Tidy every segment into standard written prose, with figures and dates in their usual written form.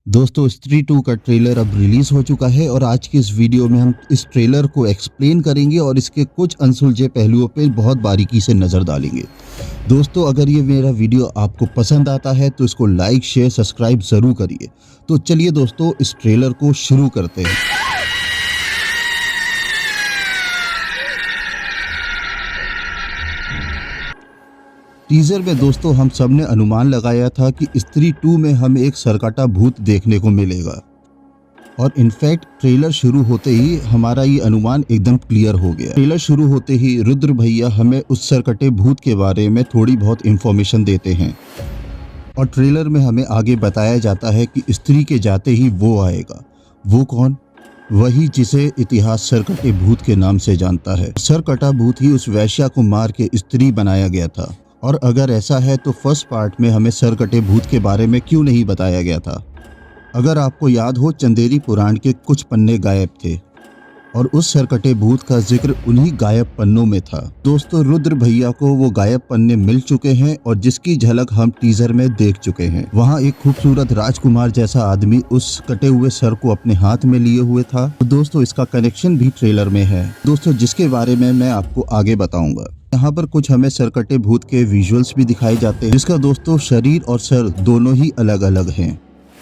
दोस्तों स्त्री 2 का ट्रेलर अब रिलीज हो चुका है और आज की इस वीडियो में हम इस ट्रेलर को एक्सप्लेन करेंगे और इसके कुछ अनसुलझे पहलुओं पे बहुत बारीकी से नज़र डालेंगे। दोस्तों अगर ये मेरा वीडियो आपको पसंद आता है तो इसको लाइक शेयर सब्सक्राइब ज़रूर करिए। तो चलिए दोस्तों इस ट्रेलर को शुरू करते हैं। टीजर में दोस्तों हम सब ने अनुमान लगाया था कि स्त्री 2 में हमें एक सरकटा भूत देखने को मिलेगा और इनफैक्ट ट्रेलर शुरू होते ही हमारा ये अनुमान एकदम क्लियर हो गया। ट्रेलर शुरू होते ही रुद्र भैया हमें उस सरकटे भूत के बारे में थोड़ी बहुत इंफॉर्मेशन देते हैं और ट्रेलर में हमें आगे बताया जाता है कि स्त्री के जाते ही वो आएगा। वो कौन? वही जिसे इतिहास सरकटे भूत के नाम से जानता है। सरकटा भूत ही उस वैश्या को मार के स्त्री बनाया गया था। और अगर ऐसा है तो फर्स्ट पार्ट में हमें सरकटे भूत के बारे में क्यों नहीं बताया गया था? अगर आपको याद हो चंदेरी पुराण के कुछ पन्ने गायब थे और उस सरकटे भूत का जिक्र उन्हीं गायब पन्नों में था। दोस्तों रुद्र भैया को वो गायब पन्ने मिल चुके हैं और जिसकी झलक हम टीजर में देख चुके हैं। वहाँ एक खूबसूरत राजकुमार जैसा आदमी उस कटे हुए सर को अपने हाथ में लिए हुए था। तो दोस्तों इसका कनेक्शन भी ट्रेलर में है दोस्तों, जिसके बारे में मैं आपको आगे बताऊंगा। यहाँ पर कुछ हमें सरकटे भूत के विजुअल्स भी दिखाए जाते हैं, जिसका दोस्तों शरीर और सर दोनों ही अलग अलग हैं।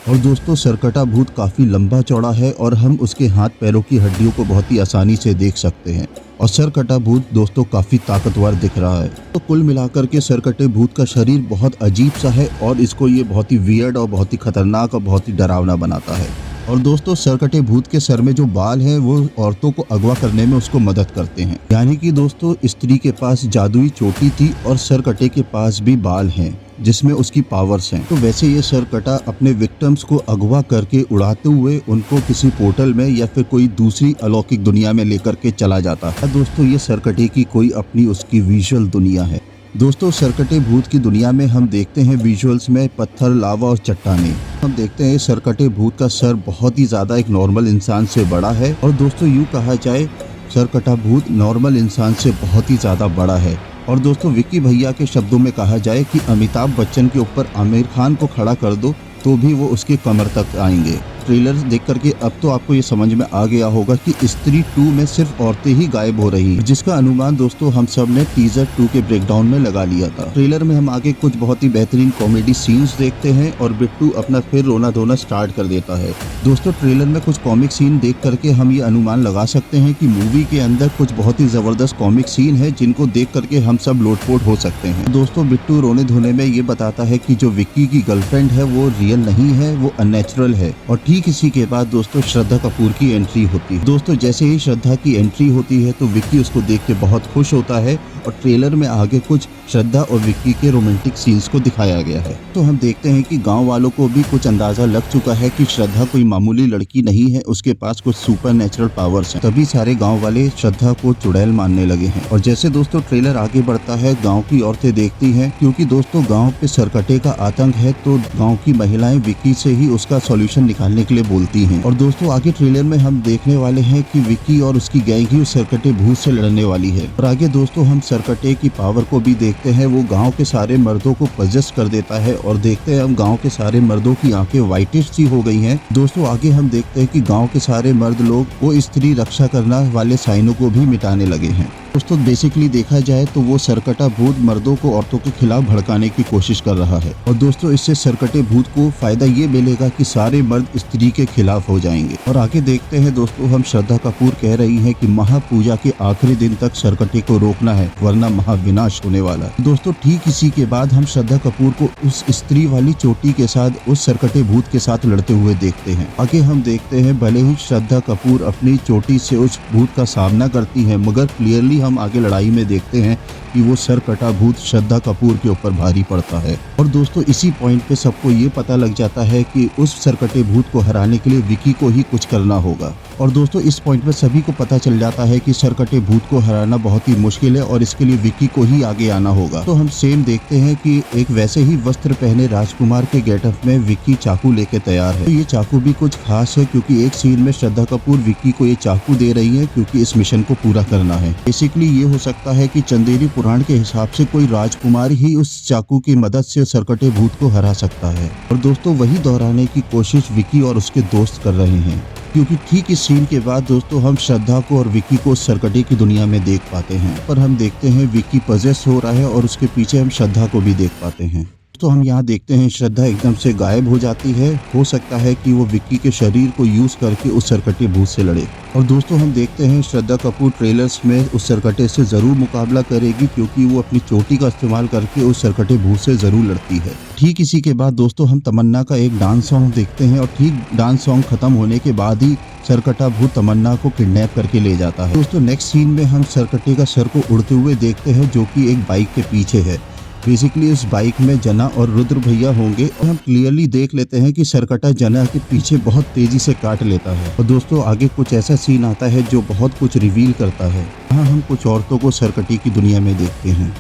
और दोस्तों सरकटा भूत काफी लंबा चौड़ा है और हम उसके हाथ पैरों की हड्डियों को बहुत ही आसानी से देख सकते हैं। और सरकटा भूत दोस्तों काफी ताकतवर दिख रहा है। तो कुल मिलाकर के सरकटे भूत का शरीर बहुत अजीब सा है और इसको ये बहुत ही वियर्ड और बहुत ही खतरनाक और बहुत ही डरावना बनाता है। और दोस्तों सरकटे भूत के सर में जो बाल हैं वो औरतों को अगवा करने में उसको मदद करते हैं। यानी कि दोस्तों स्त्री के पास जादुई चोटी थी और सरकटे के पास भी बाल हैं जिसमें उसकी पावर्स हैं। तो वैसे ये सरकटा अपने विक्टिम्स को अगवा करके उड़ाते हुए उनको किसी पोर्टल में या फिर कोई दूसरी अलौकिक दुनिया में लेकर के चला जाता है। दोस्तों ये सरकटे की कोई अपनी उसकी विजुअल दुनिया है। दोस्तों सरकटे भूत की दुनिया में हम देखते हैं विजुअल्स में पत्थर, लावा और चट्टानें। हम देखते हैं सरकटे भूत का सर बहुत ही ज्यादा एक नॉर्मल इंसान से बड़ा है और दोस्तों यूँ कहा जाए सरकटा भूत नॉर्मल इंसान से बहुत ही ज्यादा बड़ा है। और दोस्तों विक्की भैया के शब्दों में कहा जाए कि अमिताभ बच्चन के ऊपर आमिर खान को खड़ा कर दो तो भी वो उसके कमर तक आएंगे। ट्रेलर देख करके अब तो आपको ये समझ में आ गया होगा कि स्त्री 2 में सिर्फ औरतें ही गायब हो रही हैं, जिसका अनुमान दोस्तों हम सब ने टीजर 2 के ब्रेकडाउन में लगा लिया था। ट्रेलर में हम आगे कुछ बहुत ही बेहतरीन कॉमेडी सीन्स देखते हैं और बिट्टू अपना फिर रोना धोना स्टार्ट कर देता है। दोस्तों ट्रेलर में कुछ कॉमिक सीन देख करके हम ये अनुमान लगा सकते हैं कि मूवी के अंदर कुछ बहुत ही जबरदस्त कॉमिक सीन है जिनको देख करके हम सब लोटपोट हो सकते हैं। दोस्तों बिट्टू रोने धोने में ये बताता है कि जो विक्की की गर्लफ्रेंड है वो रियल नहीं है, वो अननेचुरल है। और ठीक इसी के बाद दोस्तों श्रद्धा कपूर की एंट्री होती है। दोस्तों जैसे ही श्रद्धा की एंट्री होती है तो विक्की उसको देख के बहुत खुश होता है और ट्रेलर में आगे कुछ श्रद्धा और विक्की के रोमांटिक सीन्स को दिखाया गया है। तो हम देखते हैं कि गांव वालों को भी कुछ अंदाजा लग चुका है कि श्रद्धा कोई मामूली लड़की नहीं है, उसके पास कुछ सुपर नेचुरल पावर्स हैं। तभी सारे गांव वाले श्रद्धा को चुड़ैल मानने लगे हैं। और जैसे दोस्तों ट्रेलर आगे बढ़ता है गाँव की औरतें देखती है, क्योंकि दोस्तों गाँव पे सरकटे का आतंक है तो गाँव की महिलाएं विक्की से ही उसका सोल्यूशन निकालने के लिए बोलती हैं। और दोस्तों आगे ट्रेलर में हम देखने वाले हैं कि विक्की और उसकी गैंग ही उस सरकटे भूत से लड़ने वाली है। और आगे दोस्तों हम सरकटे की पावर को भी देखते हैं, वो गांव के सारे मर्दों को पजेस्ट कर देता है और देखते हैं हम गांव के सारे मर्दों की आंखें व्हाइटिश सी हो गई हैं। दोस्तों आगे हम देखते हैं कि गांव के सारे मर्द लोग वो स्त्री रक्षा करना वाले साइनों को भी मिटाने लगे हैं। दोस्तों बेसिकली देखा जाए तो वो सरकटा भूत मर्दों को औरतों के खिलाफ भड़काने की कोशिश कर रहा है। और दोस्तों इससे सरकटे भूत को फायदा ये मिलेगा कि सारे मर्द स्त्री के खिलाफ हो जाएंगे। और आगे देखते हैं दोस्तों हम श्रद्धा कपूर कह रही है कि महापूजा के आखिरी दिन तक सरकटे को रोकना है वरना महाविनाश होने वाला है। दोस्तों ठीक इसी के बाद हम श्रद्धा कपूर को उस स्त्री वाली चोटी के साथ उस सरकटे भूत के साथ लड़ते हुए देखते हैं। आगे हम देखते हैं भले ही श्रद्धा कपूर अपनी चोटी से उस भूत का सामना करती है मगर क्लियरली हम आगे लड़ाई में देखते हैं कि वो सरकटा भूत श्रद्धा कपूर के ऊपर भारी पड़ता है। और दोस्तों इसी पॉइंट पे सबको ये पता लग जाता है कि उस सरकटे भूत को हराने के लिए विक्की को ही कुछ करना होगा। और दोस्तों इस पॉइंट पे सभी को पता चल जाता है कि सरकटे भूत को हराना बहुत ही मुश्किल है और इसके लिए विक्की को ही आगे आना होगा। तो हम सेम देखते हैं कि एक वैसे ही वस्त्र पहने राजकुमार के गेटअप में विक्की चाकू लेके तैयार है। तो ये चाकू भी कुछ खास है क्योंकि एक सीन में श्रद्धा कपूर विक्की को ये चाकू दे रही है क्योंकि इस मिशन को पूरा करना है। बेसिकली ये हो सकता है कि चंदेरी पुराण के हिसाब से कोई राजकुमार ही उस चाकू की मदद से सरकटे भूत को हरा सकता है। और दोस्तों वही दोहराने की कोशिश विक्की और उसके दोस्त कर रहे हैं क्योंकि ठीक इस सीन के बाद दोस्तों हम श्रद्धा को और विक्की को सरकटे की दुनिया में देख पाते हैं। पर हम देखते हैं विक्की पजेस हो रहा है और उसके पीछे हम श्रद्धा को भी देख पाते हैं। तो हम यहाँ देखते हैं श्रद्धा एकदम से गायब हो जाती है। हो सकता है कि वो विक्की के शरीर को यूज करके उस सरकटे भूत से लड़े। और दोस्तों हम देखते हैं श्रद्धा कपूर ट्रेलर्स में उस सरकटे से जरूर मुकाबला करेगी क्योंकि वो अपनी चोटी का इस्तेमाल करके उस सरकटे भूत से जरूर लड़ती है। ठीक इसी के बाद दोस्तों हम तमन्ना का एक डांस सॉन्ग देखते हैं और ठीक डांस सॉन्ग खत्म होने के बाद ही सरकटा भूत तमन्ना को किडनैप करके ले जाता है। दोस्तों नेक्स्ट सीन में हम सरकटे का सर को उड़ते हुए देखते हैं जो कि एक बाइक के पीछे है। बेसिकली इस बाइक में जना और रुद्र भैया होंगे और हम क्लियरली देख लेते हैं कि सरकटा जना के पीछे बहुत तेजी से काट लेता है। और दोस्तों आगे कुछ ऐसा सीन आता है जो बहुत कुछ रिवील करता है। यहाँ हम कुछ औरतों को सरकटी की दुनिया में देखते हैं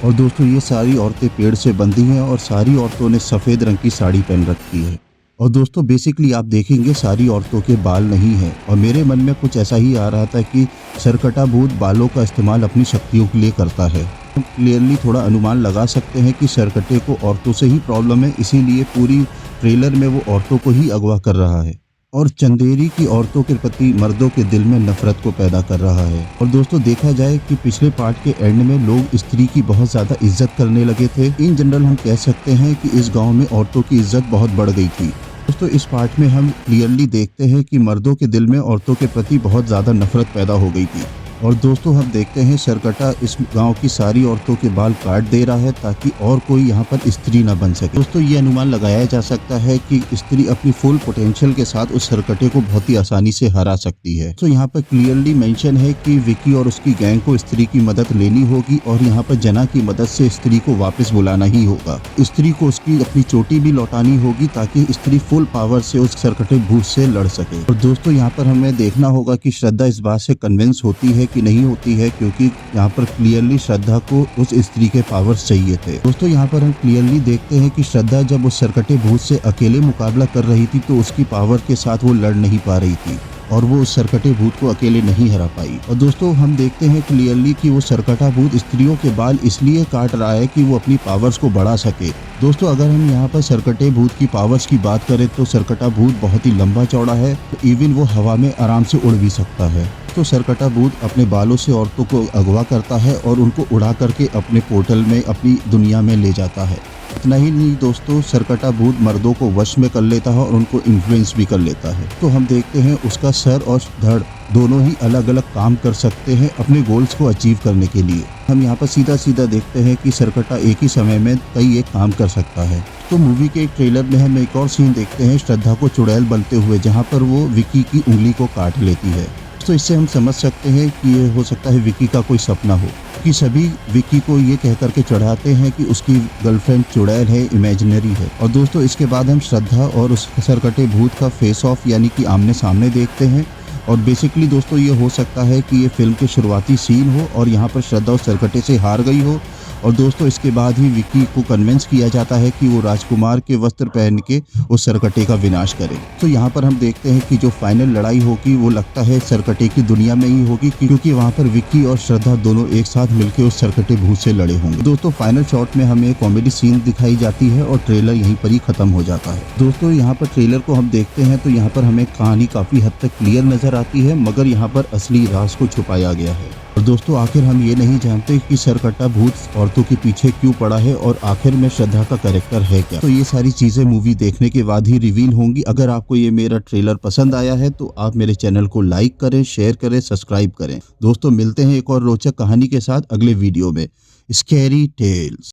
और दोस्तों ये सारी औरतें पेड़ से बंधी हैं और सारी औरतों ने सफ़ेद रंग की साड़ी पहन रखी है। और दोस्तों बेसिकली आप देखेंगे सारी औरतों के बाल नहीं है और मेरे मन में कुछ ऐसा ही आ रहा था कि सरकटा भूत बालों का इस्तेमाल अपनी शक्तियों के लिए करता है। हम क्लियरली थोड़ा अनुमान लगा सकते हैं कि सरकटे को औरतों से ही प्रॉब्लम है, इसीलिए पूरी ट्रेलर में वो औरतों को ही अगवा कर रहा है और चंदेरी की औरतों के प्रति मर्दों के दिल में नफरत को पैदा कर रहा है। और दोस्तों देखा जाए कि पिछले पार्ट के एंड में लोग स्त्री की बहुत ज़्यादा इज्जत करने लगे थे। इन जनरल हम कह सकते हैं कि इस गाँव में औरतों की इज्जत बहुत बढ़ गई थी। दोस्तों इस पार्ट में हम क्लियरली देखते हैं कि मर्दों के दिल में औरतों के प्रति बहुत ज़्यादा नफरत पैदा हो गई थी। और दोस्तों हम देखते हैं सरकटा इस गांव की सारी औरतों के बाल काट दे रहा है ताकि और कोई यहां पर स्त्री ना बन सके। दोस्तों ये अनुमान लगाया जा सकता है कि स्त्री अपनी फुल पोटेंशियल के साथ उस सरकटे को बहुत ही आसानी से हरा सकती है। तो यहाँ पर क्लियरली मेंशन है कि विक्की और उसकी गैंग को स्त्री की मदद लेनी होगी और यहाँ पर जना की मदद से स्त्री को वापस बुलाना ही होगा। स्त्री को उसकी अपनी चोटी भी लौटानी होगी ताकि स्त्री फुल पावर से उस सरकटे भूत से लड़ सके। और दोस्तों यहाँ पर हमें देखना होगा कि श्रद्धा इस बात से कन्विंस होती है कि नहीं होती है क्योंकि यहाँ पर क्लियरली श्रद्धा को उस स्त्री के पावर्स चाहिए थे। दोस्तों यहाँ पर हम क्लियरली देखते हैं कि श्रद्धा जब उस सरकटे भूत से अकेले मुकाबला कर रही थी तो उसकी पावर के साथ वो लड़ नहीं पा रही थी और वो उस सरकटे भूत को अकेले नहीं हरा पाई। और दोस्तों हम देखते हैं क्लियरली कि वो सरकटा भूत स्त्रियों के बाल इसलिए काट रहा है कि वो अपनी पावर्स को बढ़ा सके। दोस्तों अगर हम यहाँ पर सरकटे भूत की पावर्स की बात करें तो सरकटा भूत बहुत ही लंबा चौड़ा है, तो इवन वो हवा में आराम से उड़ भी सकता है। तो सरकटा भूत अपने बालों से औरतों को अगवा करता है और उनको उड़ा करके अपने पोर्टल में अपनी दुनिया में ले जाता है। इतना ही नहीं दोस्तों सरकटा भूत मर्दों को वश में कर लेता है और उनको इन्फ्लुएंस भी कर लेता है। तो हम देखते हैं उसका सर और धड़ दोनों ही अलग अलग काम कर सकते हैं अपने गोल्स को अचीव करने के लिए। हम यहाँ पर सीधा सीधा देखते हैं कि सरकटा एक ही समय में कई एक काम कर सकता है। तो मूवी के एक ट्रेलर में हम एक और सीन देखते हैं श्रद्धा को चुड़ैल बनते हुए, जहाँ पर वो विक्की की उंगली को काट लेती है। तो इससे हम समझ सकते हैं कि ये हो सकता है विक्की का कोई सपना हो कि सभी विक्की को ये कह करके चढ़ाते हैं कि उसकी गर्लफ्रेंड चुड़ैल है, इमेजिनरी है। और दोस्तों इसके बाद हम श्रद्धा और उस सरकटे भूत का फेस ऑफ यानी कि आमने सामने देखते हैं। और बेसिकली दोस्तों ये हो सकता है कि ये फिल्म के शुरुआती सीन हो और यहाँ पर श्रद्धा उस सरकटे से हार गई हो और दोस्तों इसके बाद ही विक्की को कन्विंस किया जाता है कि वो राजकुमार के वस्त्र पहन के उस सरकटे का विनाश करे। तो यहाँ पर हम देखते हैं कि जो फाइनल लड़ाई होगी वो लगता है सरकटे की दुनिया में ही होगी क्योंकि वहाँ पर विक्की और श्रद्धा दोनों एक साथ मिलकर उस सरकटे भूत से लड़े होंगे। दोस्तों फाइनल शॉट में हमें कॉमेडी सीन दिखाई जाती है और ट्रेलर यहीं पर ही खत्म हो जाता है। दोस्तों यहाँ पर ट्रेलर को हम देखते हैं तो यहाँ पर हमें कहानी काफी हद तक क्लियर नजर आती है, मगर यहाँ पर असली राज को छुपाया गया है। और दोस्तों आखिर हम ये नहीं जानते कि सरकटा भूत औरतों के पीछे क्यों पड़ा है और आखिर में श्रद्धा का कैरेक्टर है क्या। तो ये सारी चीजें मूवी देखने के बाद ही रिवील होंगी। अगर आपको ये मेरा ट्रेलर पसंद आया है तो आप मेरे चैनल को लाइक करें, शेयर करें, सब्सक्राइब करें। दोस्तों मिलते हैं एक और रोचक कहानी के साथ अगले वीडियो में। Scary tales.